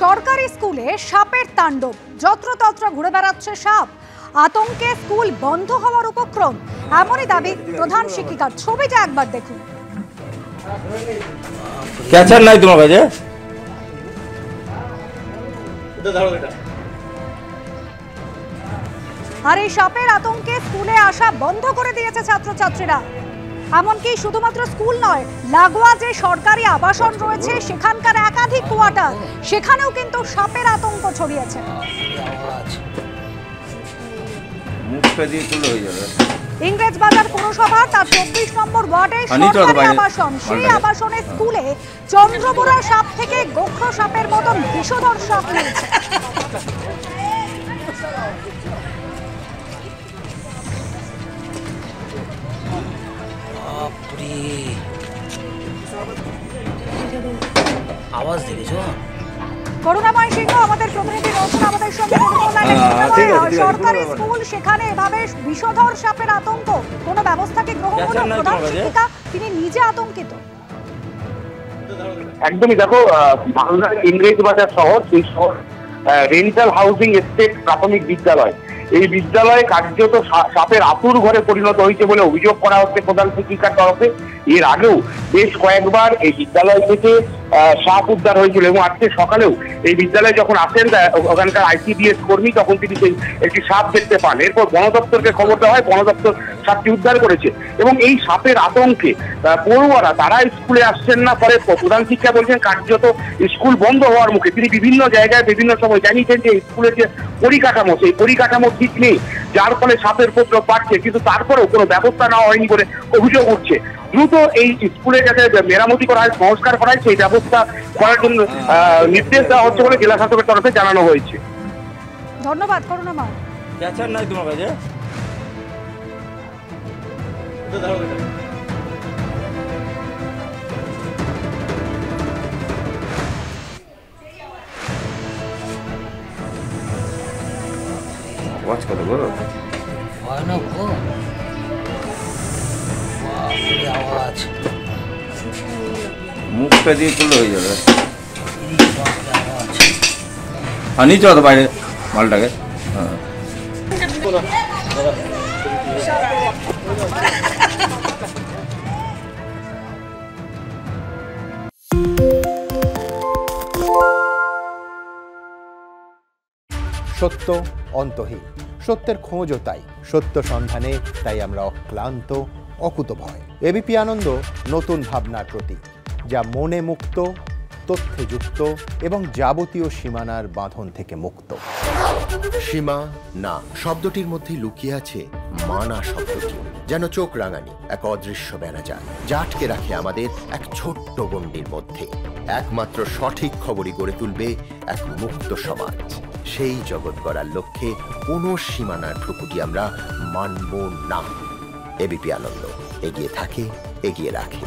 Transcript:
সরকারি স্কুলে সাপের তাণ্ডব, যত্রতত্র ঘুরে বেড়াচ্ছে সাপ, আতঙ্কে স্কুল বন্ধ হওয়ার উপক্রম, এমনই দাবি প্রধান শিক্ষিকার। ছবিটা একবার দেখুন। ক্যাচার নাই তোমার কাছে? আর এই সাপের আতঙ্কে স্কুলে আসা বন্ধ করে দিয়েছে ছাত্রছাত্রীরা। এমনকি শুধুমাত্র স্কুল নয়, লাগোয়া যে সরকারি আবাসন রয়েছে সেখানকার একাধিক কোয়ার্টার, সেখানেও কিন্তু সাপের আতঙ্ক ছড়িয়েছে। ইংরেজবাজার পুরসভা তার 24 নম্বর ওয়ার্ডে সরকারি আবাসন, সেই আবাসনে স্কুলে চন্দ্রবোরা সাপ থেকে গোখরো সাপের মতন বিষধর সাপ মিলছে। আওয়াজ দেখেছো? করুণাময় সিংহ আমাদের প্রতিনিধি রচনা আমাদের সঙ্গে সরকারি স্কুল, সেখানে এভাবে বিষধর সাপের আতঙ্ক, কোনো ব্যবস্থা কি গ্রহণ হলো? প্রধান শিক্ষিকা তিনি নিজে আতঙ্কিত। একদমই, দেখো বাংলার ইংরেজবাজার শহর, সেই শহর রেন্টাল হাউসিং এস্টেট প্রাথমিক বিদ্যালয়, এই বিদ্যালয়ে কার্যত সাপের আতুর ঘরে পরিণত হয়েছে বলে অভিযোগ করা হচ্ছে প্রধান শিক্ষিকার তরফে। এর আগেও বেশ কয়েকবার এই বিদ্যালয় থেকে সাপ উদ্ধার হয়েছিল এবং আজকে সকালেও এই বিদ্যালয়ে যখন আসেন ওখানকার ICDS কর্মী, তখন তিনি সেই একটি সাপ দেখতে পান। এরপর বন দপ্তরকে খবর দেওয়া হয়, বন দপ্তর সাপটি উদ্ধার করেছে এবং এই সাপের আতঙ্কে পড়ুয়ারা তারা স্কুলে আসছেন না। ফলে প্রধান শিক্ষা বলছেন কার্যত স্কুল বন্ধ হওয়ার মুখে। তিনি বিভিন্ন জায়গায় বিভিন্ন সময় জানিয়েছেন যে স্কুলের যে পরিকাঠামো, সেই পরিকাঠামো ঠিক নেই, যার ফলে সাপের উপদ্রব বাড়ছে, কিন্তু তারপরেও কোনো ব্যবস্থা নেওয়া হয়নি বলে অভিযোগ উঠছে। দ্রুত এই স্কুলে যাতে মেরামতি করা হয়, সংস্কার করা হয়, সেই ব্যবস্থা করার জন্য নির্দেশ দেওয়া হচ্ছে বলে জেলা শাসকের তরফে জানানো হয়েছে। ধন্যবাদ করুণাময়। ক্যাচার নাই তোমার কাছে? ওয়াচ কত বলো? ভয়ানক গো, বাপরে আওয়াজ। মুখটা দিয়ে তুলে হয়ে যাবে। নিচে তো বাইরে মালটাকে। সত্য অন্তহীন, সত্যের খোঁজও তাই, সত্য সন্ধানে তাই আমরা অক্লান্ত, অকুতভয়। এবিপি আনন্দ নতুন ভাবনার প্রতীক, যা মনে মুক্ত, তথ্যে যুক্ত এবং যাবতীয় সীমানার বাঁধন থেকে মুক্ত। সীমা না শব্দটির মধ্যে লুকিয়ে আছে মানা শব্দটি, যেন চোখ রাঙানি এক অদৃশ্য বেড়াজাল, যা আটকে রাখে আমাদের এক ছোট্ট গণ্ডির মধ্যে। একমাত্র সঠিক খবরই গড়ে তুলবে এক মুক্ত সমাজ। সেই জগৎ গড়ার লক্ষ্যে কোনো সীমানার ঠুকুটি আমরা মানব না। এবিপি আনন্দ এগিয়ে থাকে, এগিয়ে রাখে।